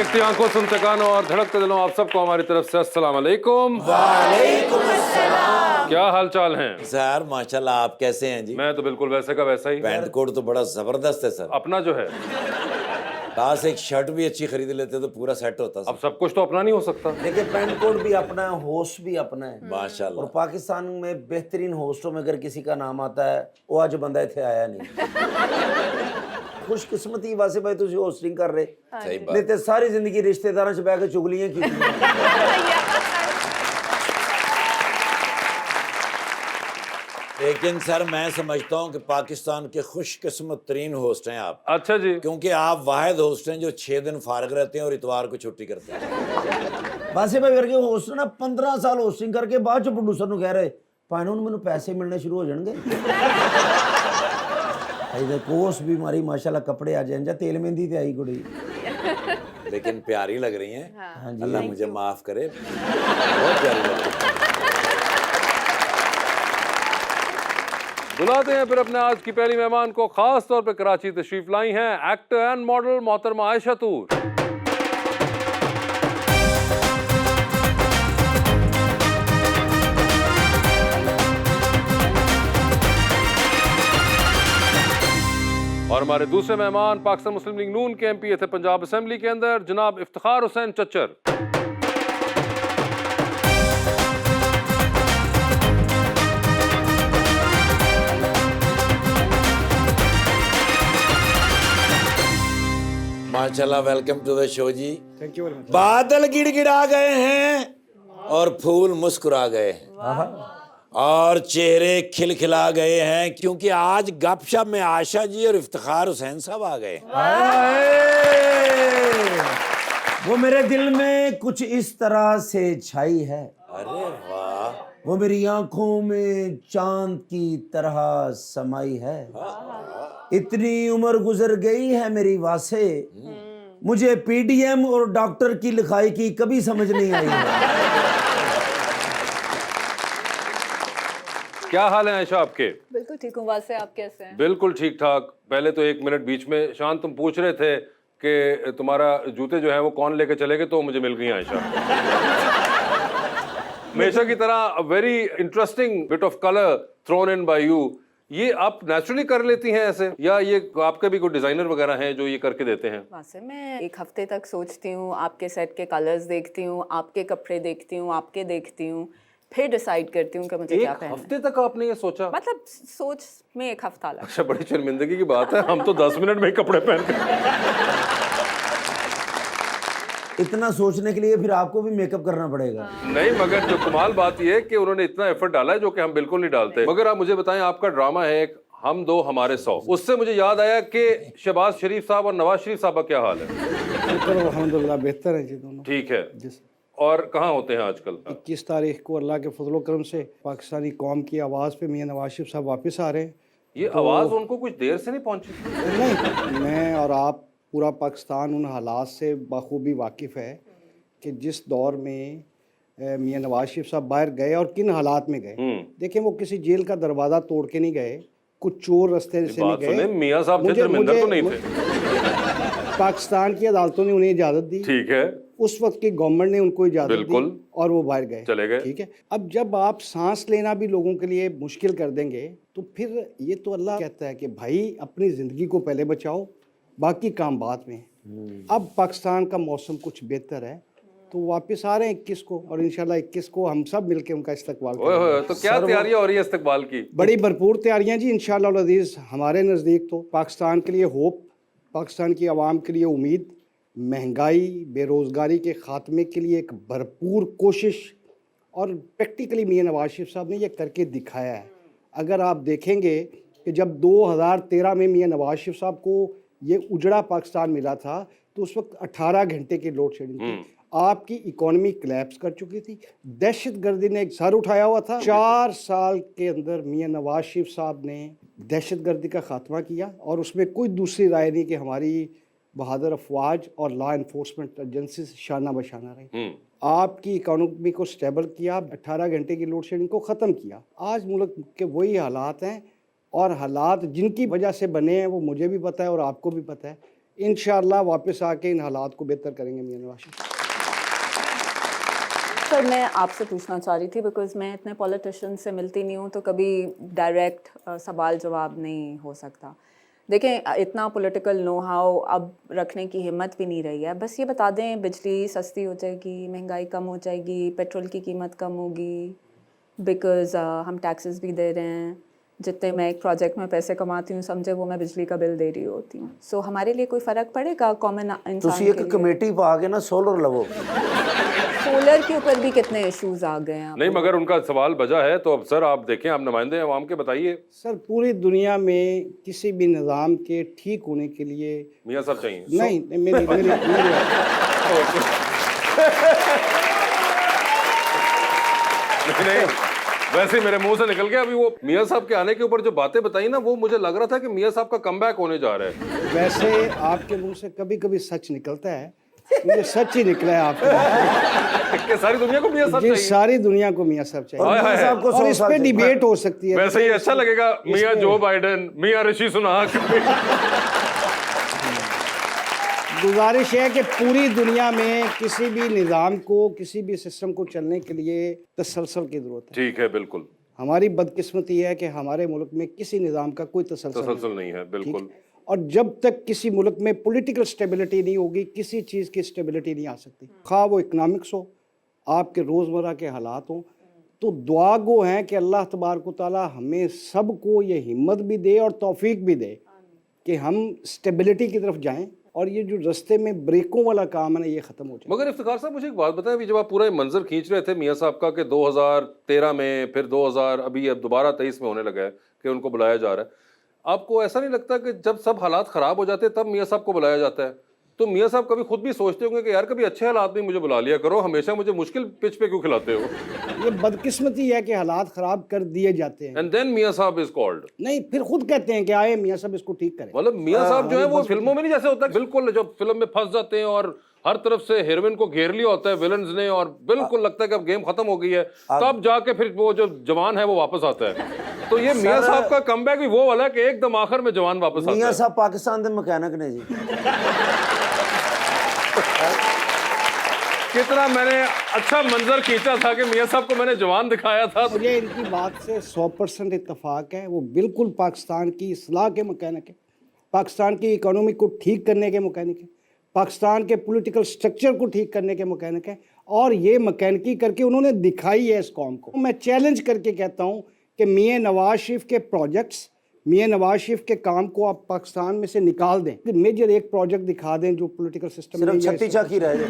देखती आंखों, सुनते कानों और धड़कते दिलों, आप सबको हमारी तरफ से अस्सलाम वालेकुम। वालेकुम अस्सलाम। क्या हाल चाल हैं सर माशाल्लाह, आप कैसे हैं जी? मैं तो बिल्कुल वैसे का वैसा ही। पैंट कोट तो बड़ा जबरदस्त है सर। अपना जो है, काश एक शर्ट भी अच्छी खरीद लेते तो पूरा सेट होता अब सर। सब कुछ तो अपना नहीं हो सकता। देखिए पैंट कोट भी अपना है, होस्ट भी अपना है। माशाल्लाह। और पाकिस्तान में बेहतरीन होस्टों में अगर किसी का नाम आता है, वो आज बंदा इतने आया नहीं। खुशकिस्मती वासे भाई तुझे होस्टिंग कर रहे, सही बात। नहीं तो सारी जिंदगी रिश्तेदारों से बह के चुगलियां की। लेकिन सर मैं समझता हूँ कि पाकिस्तान के खुशकिस्मत तरीन होस्ट हैं आप, अच्छा जी, क्योंकि आप वाहिद होस्ट हैं जो 6 दिन फारग रहते हैं और इतवार को छुट्टी करते हैं। वासे भाई करके होस्ट ना 15 साल होस्टिंग करके बाद च प्रोड्यूसर ਨੂੰ ਕਹਿ ਰਹੇ ਭਾਵੇਂ ਮੈਨੂੰ ਪੈਸੇ ਮਿਲਣੇ ਸ਼ੁਰੂ ਹੋ ਜਾਣਗੇ। ਇਹਦੇ ਕੋਸ ਵੀ ਮਾਰੀ ਮਾਸ਼ਾਅੱਲਾ कपड़े आ जाएं, तेल मेहंदी ते आई कुड़ी। लेकिन प्यारी लग रही हैं। अल्लाह मुझे माफ करे, बहुत प्यारी लग रही हैं। बुलाते हैं फिर अपने आज की पहली मेहमान को। खास तौर पे कराची तशरीफ लाई हैं एक्टर एंड मॉडल मोहतरमा आयशा तूर। और हमारे दूसरे मेहमान पाकिस्तान मुस्लिम लीग नून के एमपी थे पंजाब असेंबली के अंदर, जनाब इफ्तिखार हुसैन चच्चर। माशाल्लाह, वेलकम टू द शो जी। Thank you very much. बादल गिड़गिड़ा गए हैं और फूल मुस्कुरा गए हैं और चेहरे खिलखिला गए हैं, क्योंकि आज गपशप में आशा जी और इफ्तिखार हुसैन साहब आ गए। वो मेरे दिल में कुछ इस तरह से छाई है, अरे वाह, वो मेरी आंखों में चांद की तरह समाई है। इतनी उम्र गुजर गई है मेरी वासे, मुझे पीडीएम और डॉक्टर की लिखाई की कभी समझ नहीं आई है। क्या हाल है आयशा आपके? बिल्कुल ठीक हूँ। वासे आप कैसे हैं? बिल्कुल ठीक ठाक। पहले तो 1 मिनट बीच में शान तुम पूछ रहे थे कि तुम्हारा जूते जो है वो कौन लेके चले गए, तो मुझे मिल गई आयशा। हमेशा की तरह very interesting bit of colour thrown in by you. ये आप नेचुरली कर लेती हैं ऐसे, या ये आपके भी कोई डिजाइनर वगैरह हैं जो ये करके देते हैं? वासे मैं 1 हफ्ते तक सोचती हूँ, आपके सेट के कलर्स देखती हूँ, आपके कपड़े देखती हूँ, आपके देखती हूँ, फिर डिसाइड करती हूँ कि मुझे क्या 1 पहनना हफ्ते तक आपने ये सोचा? है। मतलब सोच में 1 हफ्ता लगा। अच्छा, बड़ी शर्मिंदगी की बात है, हम तो 10 मिनट में ही कपड़े पहनते। इतना सोचने के लिए फिर आपको भी मेकअप करना पड़ेगा। नहीं, मगर जो कमाल बात ये है कि उन्होंने इतना एफर्ट डाला है जो कि हम बिल्कुल नहीं डालते। मगर आप मुझे बताएं, आपका ड्रामा है एक हम दो हमारे 100, उससे मुझे याद आया कि शहबाज शरीफ साहब और नवाज शरीफ साहब का क्या हाल है? शुक्र अल्हम्दुलिल्लाह बेहतर है जी दोनों। ठीक है। जी सर। और कहाँ होते हैं आजकल? 21 तारीख को अल्लाह के फजलो करम से पाकिस्तानी कौम की आवाज़ पे मियां नवाज शरीफ साहब वापस आ रहे हैं। ये आवाज उनको कुछ देर से नहीं पहुंची? नहीं, मैं और आप पूरा पाकिस्तान उन हालात से बखूबी वाकिफ़ है कि जिस दौर में मियां नवाज शरीफ साहब बाहर गए और किन हालात में गए। देखें, वो किसी जेल का दरवाज़ा तोड़ के नहीं गए, कुछ चोर रास्ते से नहीं बात सुने, गए। मियां साहब थे, धर्मेंद्र तो नहीं थे। पाकिस्तान की अदालतों ने उन्हें इजाज़त दी, ठीक है, उस वक्त की गवर्नमेंट ने उनको इजाज़त बिल्कुल, दी और वो बाहर गए, चले गए। ठीक है। अब जब आप सांस लेना भी लोगों के लिए मुश्किल कर देंगे, तो फिर ये तो अल्लाह कहता है कि भाई अपनी ज़िंदगी को पहले बचाओ, बाकी काम बाद में। अब पाकिस्तान का मौसम कुछ बेहतर है, तो वापस आ रहे हैं 21 को, और इंशाल्लाह 21 को हम सब मिलके उनका इस्तकबाल ओए होए, करेंगे। तो क्या तैयारियां हो रही है इस्तकबाल की? बड़ी भरपूर तैयारियां जी, इंशाल्लाह अज़ीज़। हमारे नज़दीक तो पाकिस्तान के लिए होप, पाकिस्तान की आवाम के लिए उम्मीद, महंगाई बेरोज़गारी के ख़ात्मे के लिए एक भरपूर कोशिश, और प्रैक्टिकली मियां नवाज शरीफ साहब ने ये करके दिखाया है। अगर आप देखेंगे कि जब 2013 में मियां नवाज शरीफ साहब को ये उजड़ा पाकिस्तान मिला था, तो उस वक्त 18 घंटे की लोड शेडिंग थी, आपकी इकोनॉमी कोलैप्स कर चुकी थी, दहशत गर्दी ने एक सर उठाया हुआ था। 4 साल के अंदर मियां नवाज शरीफ साहब ने दहशत गर्दी का खात्मा किया, और उसमें कोई दूसरी राय नहीं कि हमारी बहादुर अफवाज और लॉ इन्फोर्समेंट एजेंसी शाना बशाना रही। आपकी इकोनॉमी को स्टेबल किया, 18 घंटे की लोड शेडिंग को ख़त्म किया। आज मुल्क के वही हालात हैं, और हालात जिनकी वजह से बने हैं वो मुझे भी पता है और आपको भी पता है। इंशाअल्लाह वापस आके इन हालात को बेहतर करेंगे मियां नवाज शरीफ। सर मैं आपसे पूछना चाह रही थी बिकॉज मैं इतने पॉलिटिशियन से मिलती नहीं हूँ तो कभी डायरेक्ट सवाल जवाब नहीं हो सकता। देखें इतना पॉलिटिकल नो हाउ अब रखने की हिम्मत भी नहीं रही है। बस ये बता दें बिजली सस्ती हो जाएगी, महंगाई कम हो जाएगी, पेट्रोल की कीमत कम होगी बिकॉज़ हम टैक्सेस भी दे रहे हैं। जितने मैं एक प्रोजेक्ट में पैसे कमाती हूँ समझे वो मैं बिजली का बिल दे रही होती हूँ। सो हमारे लिए कोई फ़र्क पड़ेगा कॉमन इंसान ਤੁਸੀਂ के ਇੱਕ लिए? ਕਮੇਟੀ ਪਾ ਕੇ ਨਾ ਸੋਲਰ ਲਵੋ। सोलर के ऊपर भी कितने इश्यूज आ गए हैं। नहीं मगर उनका सवाल बजा है तो अब सर आप देखें, आप नुमाइंदे हैं अवाम के, बताइए। सर पूरी दुनिया में किसी भी निज़ाम के ठीक होने के लिए मियाँ साहब चाहिए। नहीं मेरी मेरी नहीं वैसे ही मेरे मुंह से निकल गया। अभी वो मियाँ साहब के आने के ऊपर जो बातें बताई ना, वो मुझे लग रहा था कि मियाँ साहब का कमबैक होने जा रहा है। वैसे आपके मुंह से कभी कभी सच निकलता है, मुझे सच ही निकला है आपके। कि सारी दुनिया को मियाँ साहब जी चाहिए। सारी दुनिया को मियाँ साहब चाहिए हाय हाय हाय। साहब को और 100 इस साल पे चाहिए। डिबेट हो सकती है। वैसे ही अच्छा लगेगा मियाँ जो बाइडेन, मियाँ ऋषि सुनाक। गुजारिश है कि पूरी दुनिया में किसी भी निज़ाम को, किसी भी सिस्टम को चलने के लिए तसलसल की ज़रूरत है। ठीक है, बिल्कुल हमारी बदकिस्मती है कि हमारे मुल्क में किसी निज़ाम का कोई तसलसल तसलसल नहीं है, बिल्कुल। और जब तक किसी मुल्क में पॉलिटिकल स्टेबिलिटी नहीं होगी, किसी चीज़ की स्टेबिलिटी नहीं आ सकती। खा वो इकनॉमिक्स हो, आपके रोज़मर्रा के हालात हों, तो दुआ गो हैं कि अल्लाह तबारक व तआला हमें सबको ये हिम्मत भी दे और तौफीक भी दे कि हम स्टेबिलिटी की तरफ जाएं और ये जो रास्ते में ब्रेकों वाला काम है ना, ये ख़त्म हो जाए। मगर इफ्तिखार साहब मुझे एक बात बताएं, अभी जब आप पूरा ये मंजर खींच रहे थे मियाँ साहब का कि 2013 में, फिर 2000, अभी अब दोबारा 23 में होने लगा है कि उनको बुलाया जा रहा है, आपको ऐसा नहीं लगता कि जब सब हालात ख़राब हो जाते हैं तब मियाँ साहब को बुलाया जाता है? तो मियाँ साहब कभी खुद भी सोचते होंगे कि यार कभी अच्छे हालात में मुझे बुला लिया करो, हमेशा मुझे मुश्किल पिच पे क्यों खिलाते हो? ये बदकिस्मती है कि हालात ख़राब कर दिए जाते हैं। एंड देन मियाँ साहब इज कॉल्ड। नहीं, फिर खुद कहते हैं कि आए मियाँ साहब इसको ठीक करें। मतलब मियाँ साहब जो है वो फिल्मों में नहीं जैसे होता है, बिल्कुल जब फिल्म में फंस जाते हैं और हर तरफ से हीरोइन को घेर लिया होता है विलन्स ने और बिल्कुल लगता है कि अब गेम खत्म हो गई है, तब जाके फिर वो जो जवान है वो वापस आता है। तो ये मियाँ साहब का कमबैक भी वो वाला है कि एकदम आखिर में जवान वापस आता है। मियाँ साहब पाकिस्तान के मैकेनिक ने जी। कितना मैंने अच्छा मंजर खींचा था कि मियाँ साहब को मैंने जवान दिखाया था। मुझे इनकी बात से 100% इत्तेफाक है। वो बिल्कुल पाकिस्तान की इस्लाह के मैकेनिक है, पाकिस्तान की इकोनॉमी को ठीक करने के मैकेनिक है, पाकिस्तान के पॉलिटिकल स्ट्रक्चर को ठीक करने के मैकेनिक है, और ये मैकेनिकी करके उन्होंने दिखाई है इस कौम को। मैं चैलेंज करके कहता हूँ कि मियाँ नवाज शरीफ के प्रोजेक्ट्स, मियाँ नवाज शरीफ के काम को आप पाकिस्तान में से निकाल दें, मेजर एक प्रोजेक्ट दिखा दें जो पॉलिटिकल सिस्टम में सिर्फ छत्ती चाकी रह जाए।